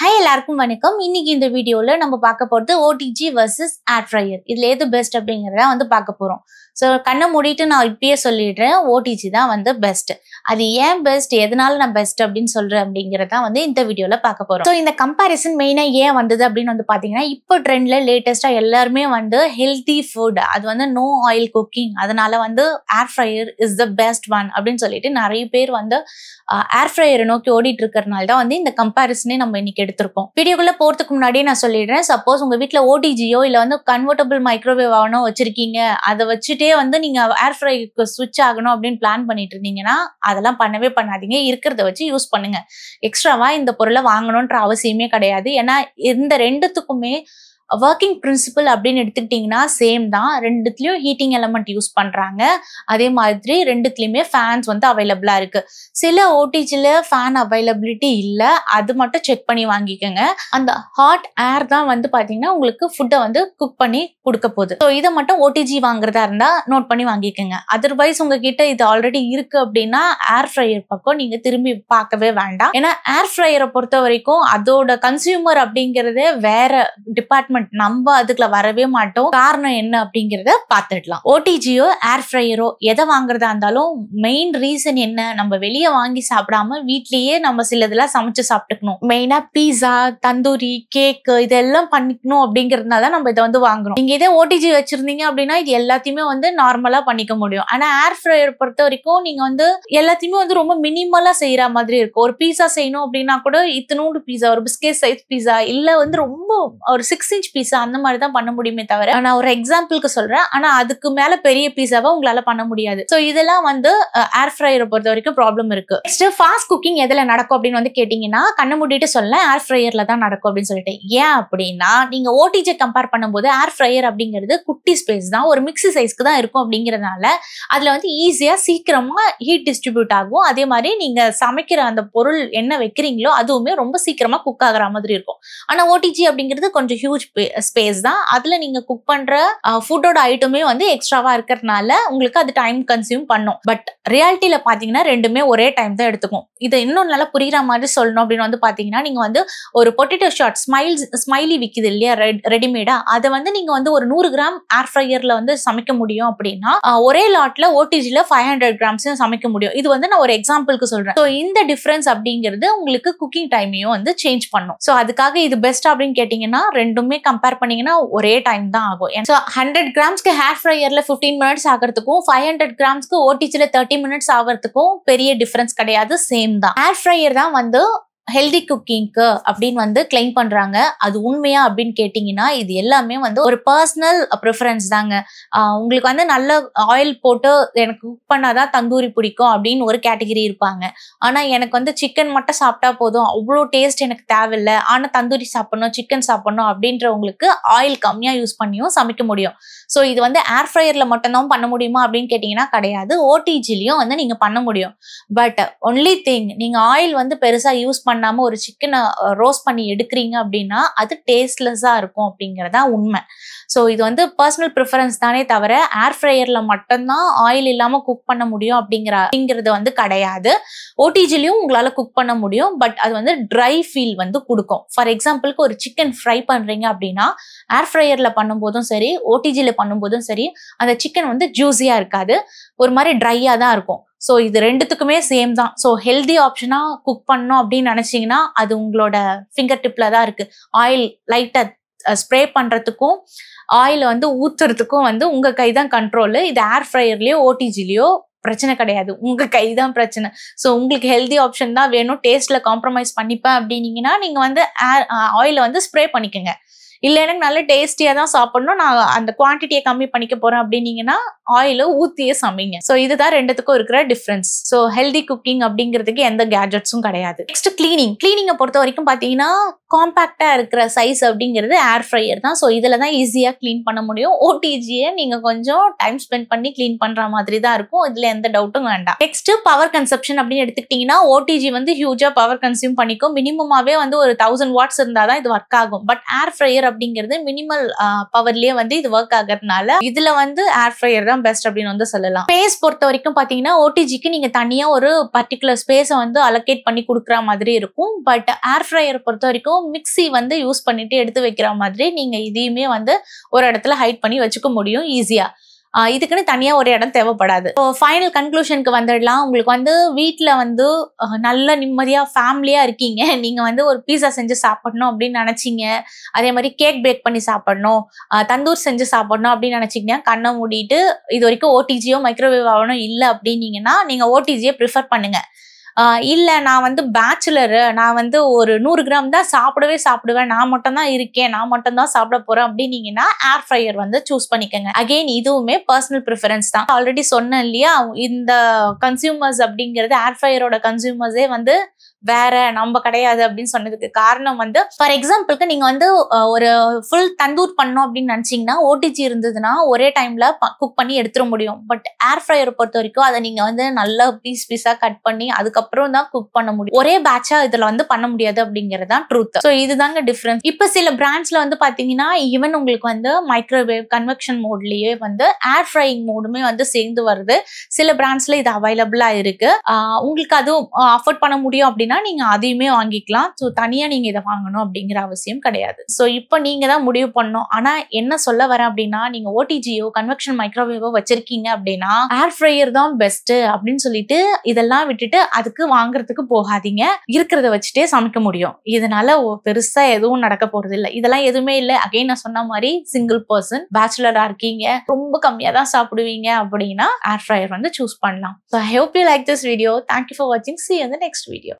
Hi எல்லாருக்கும் வணக்கம். இன்னைக்கு இந்த வீடியோல நம்ம பார்க்க போறது OTG versus air fryer. இதுல எது பெஸ்ட் அப்படிங்கறத வந்து பார்க்க போறோம். சோ கண்ணை மூடிட்டு நான் இப்பயே சொல்லிடுறேன், OTG தான் வந்து பெஸ்ட். அது ஏன் பெஸ்ட், எதனால நான் பெஸ்ட் அப்படின்னு சொல்றேன் அப்படிங்கறத வந்து இந்த வீடியோல பார்க்க போறோம். சோ இந்த கம்பேரிசன் மெயினா ஏன் வந்தது அப்படின்னு வந்து பாத்தீங்கன்னா, இப்போ ட்ரெண்ட்ல லேட்டஸ்டா எல்லாருமே வந்து ஹெல்தி ஃபுட், அது வந்து நோ ஆயில் குக்கிங், அதனால வந்து ஏர் fryer is the best one அப்படின்னு சொல்லிட்டு நிறைய பேர் வந்து ஏர் ஃப்ரையரை நோக்கி ஓடிட்டு இருக்கிறதுனால தான் வந்து இந்த கம்பேரிசனே நம்ம இன்னைக்கு எடுத்திருக்கோம். வீடியோக்குள்ள போறதுக்கு முன்னாடியே நான் சொல்லிடுறேன், சப்போஸ் உங்க வீட்டுல ஓடிஜியோ இல்ல வந்து கன்வெர்டபிள் மைக்ரோவேவ் ஆவனோ வச்சிருக்கீங்க, அதை வச்சுட்டே வந்து நீங்க ஏர் ஃப்ரைக்கு ஸ்விட்ச் ஆகணும் அப்படின்னு பிளான் பண்ணிட்டு இருந்தீங்கன்னா அதெல்லாம் பண்ணவே பண்ணாதீங்க. இருக்கிறத வச்சு யூஸ் பண்ணுங்க. எக்ஸ்ட்ராவா இந்த பொருளை வாங்கணும்ன்ற அவசியமே கிடையாது. ஏன்னா இந்த ரெண்டுத்துக்குமே ஒர்க்கிங் பிரின்சிபல் அப்படின்னு எடுத்துக்கிட்டீங்கன்னா சேம் தான். ரெண்டுத்துலயும் ஹீட்டிங் எலமெண்ட் யூஸ் பண்றாங்க. அதே மாதிரி ரெண்டுத்துலயுமே ஃபேன்ஸ் வந்து அவைலபிளா இருக்கு. சில ஓடிஜில ஃபேன் அவைலபிலிட்டி இல்ல, அது மட்டும் செக் பண்ணி வாங்கிக்கோங்க. அந்த ஹாட் ஏர் தான் வந்து பாத்தீங்கன்னா உங்களுக்கு ஃபுட்டை வந்து குக் பண்ணி கொடுக்க போகுது. ஸோ இதை மட்டும் ஓடிஜி வாங்குறதா இருந்தா நோட் பண்ணி வாங்கிக்கோங்க. அதர்வைஸ் உங்ககிட்ட இது ஆல்ரெடி இருக்கு அப்படின்னா ஏர் ஃப்ரையர் பக்கம் நீங்க திரும்பி பார்க்கவே வேண்டாம். ஏன்னா ஏர் ஃப்ரையரை பொறுத்த வரைக்கும் அதோட கன்சியூமர் அப்படிங்கறதே வேற டிபார்ட்மெண்ட், நம்ம அதுக்குள்ள வரவே மாட்டோம். காரணம் என்ன அப்படிங்கறத பார்த்துடலாம். ஓடிஜியோ ஏர் ஃப்ரையரோ எதை வாங்குறதா இருந்தாலும் மெயின் ரீசன் என்ன, நம்ம வெளியே வாங்கி சாப்பிடாம வீட்லயே நம்ம சிலதெல்லாம் சமைச்சு சாப்பிட்டுக்கணும். மெயினா பீஸா, தந்தூரி, கேக் இதெல்லாம் பண்ணிக்கணும் அப்படிங்கறதுனால நம்ம இதை வந்து வாங்குறோம். நீங்க இதே ஓடிஜி வச்சிருந்தீங்க அப்படின்னா இது எல்லாத்தையுமே வந்து நார்மலா பண்ணிக்க முடியும். ஆனா ஏர் ஃப்ரையர் பொறுத்த வரைக்கும் நீங்க வந்து எல்லாத்தையுமே வந்து ரொம்ப மினிமலா செய்யற மாதிரி இருக்கும். ஒரு பீஸா செய்யணும் அப்படின்னா கூட இத்தனோடு பீஸா, ஒரு பிஸ்கெட் சைஸ் பீஸா, இல்ல வந்து ரொம்ப ஒரு 6 inch பீஸா அந்த மாதிரி தான் பண்ண முடியுமே தவிர, நான் ஒரு எக்ஸாம்பிளுக்கு சொல்றேன், ஆனா அதுக்கு மேல பெரிய பீஸாவை உங்களால பண்ண முடியாது. சோ இதெல்லாம் வந்து ஏர் ஃப்ரையரை பொறுத்த வரைக்கும் ப்ராப்ளம் இருக்கு. நெக்ஸ்ட் ஃபாஸ்ட் குக்கிங் எதுல நடக்கும் அப்படின்னு வந்து கேட்டீங்கன்னா, கண்ணை மூடிட்டு சொல்லலாம் ஏர் ஃப்ரையர்ல தான் நடக்கும் அப்படின்னு சொல்லிட்டு. ஏன் அப்படின்னா, நீங்க ஓடிஜி கம்பேர் பண்ணும்போது ஏர் ஃப்ரையர் அப்படிங்கிறது குட்டி ஸ்பேஸ் தான், ஒரு மிக்ஸி சைஸ்க்கு தான் இருக்கும். அப்படிங்கறதுனால அதுல வந்து ஈஸியா சீக்கிரமா ஹீட் டிஸ்ட்ரிபியூட் ஆகும். அதே மாதிரி நீங்க சமைக்கிற அந்த பொருள் என்ன வைக்கிறீங்களோ அதுவுமே ரொம்ப சீக்கிரமா குக் ஆகிற மாதிரி இருக்கும். ஆனா ஓடிஜி அப்படிங்கிறது கொஞ்சம் ஹியூஜ் ஸ்பேஸ் தான். அதுல நீங்க குக் பண்ற ஃபுட்டோட ஐட்டமே வந்து எக்ஸ்ட்ராவா இருக்கிறதுனால உங்களுக்கு அது டைம் கன்சியூம் பண்ணும். பட் ரியாலிட்டியில பாத்தீங்கன்னா ரெண்டுமே ஒரே டைம் தான் எடுத்துக்கும். இதை இன்னும் நல்லா புரியுற மாதிரி சொல்லணும் அப்படின்னு வந்து பாத்தீங்கன்னா, நீங்க வந்து ஒரு பொட்டேட்டோ ஷாட் ஸ்மைலி விக்குது இல்லையா ரெடிமேடா, அதை வந்து நீங்க வந்து ஒரு 100 கிராம் ஏர் ஃப்ரையர்ல வந்து சமைக்க முடியும் அப்படின்னா ஒரே லாட்ல ஓடிஜில 500 கிராம்ஸ் சமைக்க முடியும். இது வந்து நான் ஒரு எக்ஸாம்பிளுக்கு சொல்றேன். ஸோ இந்த டிஃபரன்ஸ் அப்படிங்கிறது உங்களுக்கு குக்கிங் டைமையும் வந்து சேஞ்ச் பண்ணும். ஸோ அதுக்காக இது பெஸ்ட் அப்படின்னு கேட்டீங்கன்னா ரெண்டுமே கம்பேர் பண்ணீங்கன்னா ஒரே டைம் தான் ஆகும். 100 கிராம்ஸ்க்கு ஹேர் ஃப்ரையர்ல 15 மினிட்ஸ் ஆகிறதுக்கும் 500 கிராம்ஸ்க்கு ஓடிஜில 30 மினிட்ஸ் ஆகிறதுக்கும் பெரிய டிஃபரன்ஸ் கிடையாது, சேம் தான். ஏர் ஃப்ரையர் தான் வந்து ஹெல்தி குக்கிங்க்கு அப்படின்னு வந்து கிளைம் பண்றாங்க. அது உண்மையா அப்படின்னு கேட்டீங்கன்னா இது எல்லாமே வந்து ஒரு பர்சனல் ப்ரிஃபரன்ஸ் தாங்க. உங்களுக்கு வந்து நல்ல ஆயில் போட்டு எனக்கு குக் பண்ணாதான் தந்தூரி பிடிக்கும் அப்படின்னு ஒரு கேட்டகரி இருப்பாங்க. ஆனா எனக்கு வந்து சிக்கன் மட்டும் சாப்பிட்டா போதும், அவ்வளோ டேஸ்ட் எனக்கு தேவையில்லை, ஆனா தந்தூரி சாப்பிடணும், சிக்கன் சாப்பிடணும் அப்படின்றவங்களுக்கு ஆயில் கம்மியா யூஸ் பண்ணியும் சமைக்க முடியும். ஸோ இது வந்து ஏர் ஃப்ரையர்ல மட்டும்தான் பண்ண முடியுமா அப்படின்னு கேட்டீங்கன்னா கிடையாது, ஓடிஜிலையும் வந்து நீங்க பண்ண முடியும். பட் ஒன்லி திங், நீங்க ஆயில் வந்து பெருசா யூஸ் பண்ணாம ஒரு சிக்கனை ரோஸ்ட் பண்ணி எடுக்கிறீங்க அப்படின்னா அது டேஸ்ட்லெஸ்ஸா இருக்கும் அப்படிங்கறதா உண்மை. ஸோ இது வந்து பர்சனல் ப்ரிஃபரன்ஸ் தானே தவிர ஏர் ஃப்ரையர்ல மட்டும்தான் ஆயில் இல்லாம குக் பண்ண முடியும் அப்படிங்கிறது வந்து கிடையாது. ஓடிஜிலையும் உங்களால குக் பண்ண முடியும், பட் அது வந்து ட்ரை ஃபீல் வந்து கொடுக்கும். ஃபார் எக்ஸாம்பிளுக்கு ஒரு சிக்கன் ஃப்ரை பண்றீங்க அப்படின்னா ஏர் ஃப்ரையர்ல பண்ணும்போதும் சரி, ஓடிஜில பண்ணும்போதும் சரி, அந்த சிக்கன் வந்து ஜூஸியா இருக்காது, ஒரு மாதிரி ட்ரையா தான் இருக்கும். ஸோ இது ரெண்டுத்துக்குமே சேம் தான். ஸோ ஹெல்தி ஆப்ஷனா குக் பண்ணணும் அப்படின்னு நினைச்சீங்கன்னா அது உங்களோட ஃபிங்கர் டிப்ல தான் இருக்கு. ஆயில் லைட்டா ஸ்ப்ரே பண்றதுக்கும் ஆயில் வந்து ஊத்துறதுக்கும் வந்து உங்க கை தான் கண்ட்ரோலு. இது ஏர் ஃப்ரையர்லயோ ஓடிஜிலயோ பிரச்சனை கிடையாது, உங்க கை தான் பிரச்சனை. ஸோ உங்களுக்கு ஹெல்தி ஆப்ஷன் தான் வேணும், டேஸ்ட்ல காம்ப்ரமைஸ் பண்ணிப்பேன் அப்படின்னீங்கன்னா நீங்க வந்து ஆயில வந்து ஸ்ப்ரே பண்ணிக்கோங்க. இல்லை எனக்கு நல்ல டேஸ்டியா தான் சாப்பிடணும், நான் அந்த குவான்டிட்டியை கம்மி பண்ணிக்க போறேன் அப்படின்னீங்கன்னா ஆயில ஊத்தியே சமைங்க. ஸோ இதுதான் ரெண்டுத்துக்கும் இருக்கிற டிஃபரன்ஸ். ஸோ ஹெல்தி குக்கிங் அப்படிங்கிறதுக்கு எந்த கேஜெட்ஸும் கிடையாது. நெக்ஸ்ட் கிளீனிங்கை பொறுத்த வரைக்கும் பாத்தீங்கன்னா காம்பாக்டா இருக்கிற சைஸ் அப்படிங்கிறது ஏர் ஃப்ரையர் தான். ஸோ இதுல தான் ஈஸியா கிளீன் பண்ண முடியும். ஓடிஜியை நீங்க கொஞ்சம் டைம் ஸ்பெண்ட் பண்ணி கிளீன் பண்ற மாதிரி தான் இருக்கும், இதுல எந்த டவுட்டும் வேண்டாம். நெக்ஸ்ட் பவர் கன்சப்ஷன் அப்படின்னு எடுத்துக்கிட்டீங்கன்னா ஓடிஜி வந்து ஹியூஜா பவர் கன்சியூம் பண்ணிக்கும். மினிமமாவே வந்து ஒரு 1000 வாட்ஸ் இருந்தாதான் இது ஒர்க் ஆகும். பட் ஏர் ஃப்ரையர் அப்படிங்கிறது மினிமல் பவர்லயே வந்து இது ஒர்க் ஆகிறதுனால இதுல வந்து ஏர் ஃப்ரையர் தான் பெஸ்ட் அப்படின்னு வந்து சொல்லலாம். ஸ்பேஸ் பொறுத்த வரைக்கும் பாத்தீங்கன்னா ஓடிஜிக்கு நீங்க தனியா ஒரு பர்டிகுலர் ஸ்பேஸை வந்து அலோகேட் பண்ணி கொடுக்குற மாதிரி இருக்கும். பட் ஏர் ஃப்ரையர் பொறுத்த வரைக்கும் மிக்ஸி வந்து யூஸ் பண்ணிட்டு எடுத்து வைக்கிற மாதிரி நீங்க இதையுமே வந்து ஒரு இடத்துல ஹைட் பண்ணி வச்சுக்க முடியும் ஈஸியா. இதுக்குன்னு தனியா ஒரு இடம் தேவைப்படாது. ஃபைனல் கன்க்ளூஷனுக்கு வந்துடலாம். உங்களுக்கு வந்து வீட்டுல வந்து நல்ல நிம்மதியா ஃபேமிலியா இருக்கீங்க. நீங்க வந்து ஒரு பீஸா செஞ்சு சாப்பிடணும் அப்படின்னு நினைச்சீங்க, அதே மாதிரி கேக் பேக் பண்ணி சாப்பிடணும், தந்தூர் செஞ்சு சாப்பிடணும் அப்படின்னு நினைச்சீங்கன்னா கண்ணை மூடிட்டு இது வரைக்கும் ஓடிஜியோ மைக்ரோவேவ் ஆகணும் இல்லை அப்படின்னீங்கன்னா நீங்க ஓடிஜியை ப்ரிஃபர் பண்ணுங்க. இல்ல நான் வந்து பேச்சுலரு, நான் வந்து ஒரு 100 கிராம் தான் சாப்பிடுவேன், நான் மட்டும் தான் இருக்கேன், நான் மட்டும் தான் சாப்பிட போறேன் அப்படின்னீங்கன்னா ஏர் ஃப்ரையர் வந்து சூஸ் பண்ணிக்கோங்க. அகெயின் இதுவுமே பர்சனல் ப்ரிஃபரன்ஸ் தான். ஆல்ரெடி சொன்னேன் இல்லையா, இந்த கன்சியூமர்ஸ் அப்படிங்கிறது ஏர் ஃப்ரையரோட கன்சியூமர்ஸே வந்து வேற, நம்ம கிடையாது அப்படின்னு சொன்னதுக்கு காரணம் வந்து, ஃபார் எக்ஸாம்பிளுக்கு நீங்க வந்து ஒரு ஃபுல் தந்தூர் பண்ணோம் அப்படின்னு நினைச்சீங்கன்னா ஓடிஜி இருந்ததுன்னா ஒரே டைம்ல குக் பண்ணி எடுத்துட முடியும். பட் ஏர் ஃப்ரையரை பொறுத்த வரைக்கும் அதை நீங்க வந்து நல்லா பீஸா கட் பண்ணி அதுக்கப்புறம் தான் குக் பண்ண முடியும். ஒரே பேட்சா இதுல வந்து பண்ண முடியாது அப்படிங்கிறது தான் ட்ரூத். ஸோ இதுதாங்க டிஃபரன்ஸ். இப்ப சில பிராண்ட்ஸ்ல வந்து பாத்தீங்கன்னா ஈவன் உங்களுக்கு வந்து மைக்ரோவேவ் கன்வெக்ஷன் மோட்லயே வந்து ஏர் ஃப்ரையிங் மோடுமே வந்து சேர்ந்து வருது. சில பிராண்ட்ஸ்ல இது அவைலபிளா இருக்கு. உங்களுக்கு அதுவும் அஃபோர்ட் பண்ண முடியும் அப்படின்னா நீங்க அதையுமே வாங்கிக்கலாம். ஸோ தனியா நீங்க இதை வாங்கணும் அப்படிங்கிற அவசியம் கிடையாது. ஸோ இப்போ நீங்க தான் முடிவு பண்ணணும். ஆனா என்ன சொல்ல வரேன் அப்படின்னா, நீங்க ஓடிஜியோ கன்வெக்ஷன் மைக்ரோவேவோ வச்சிருக்கீங்க அப்படின்னா ஏர் ஃப்ரையர் தான் பெஸ்ட் அப்படின்னு சொல்லிட்டு இதெல்லாம் விட்டுட்டு அதுக்கு வாங்குறதுக்கு போகாதீங்க. இருக்கிறத வச்சுட்டே சமைக்க முடியும். இதனால பெருசா எதுவும் நடக்க போறது இல்லை. இதெல்லாம் எதுவுமே இல்லை. அகைன் நான் சொன்ன மாதிரி சிங்கிள் பர்சன், பேச்சுலரா இருக்கீங்க, ரொம்ப கம்மியா தான் சாப்பிடுவீங்க அப்படின்னா ஏர் ஃப்ரையர் வந்து சூஸ் பண்ணலாம். So I hope you like this video. Thank you for வாட்சிங். See you in the next video.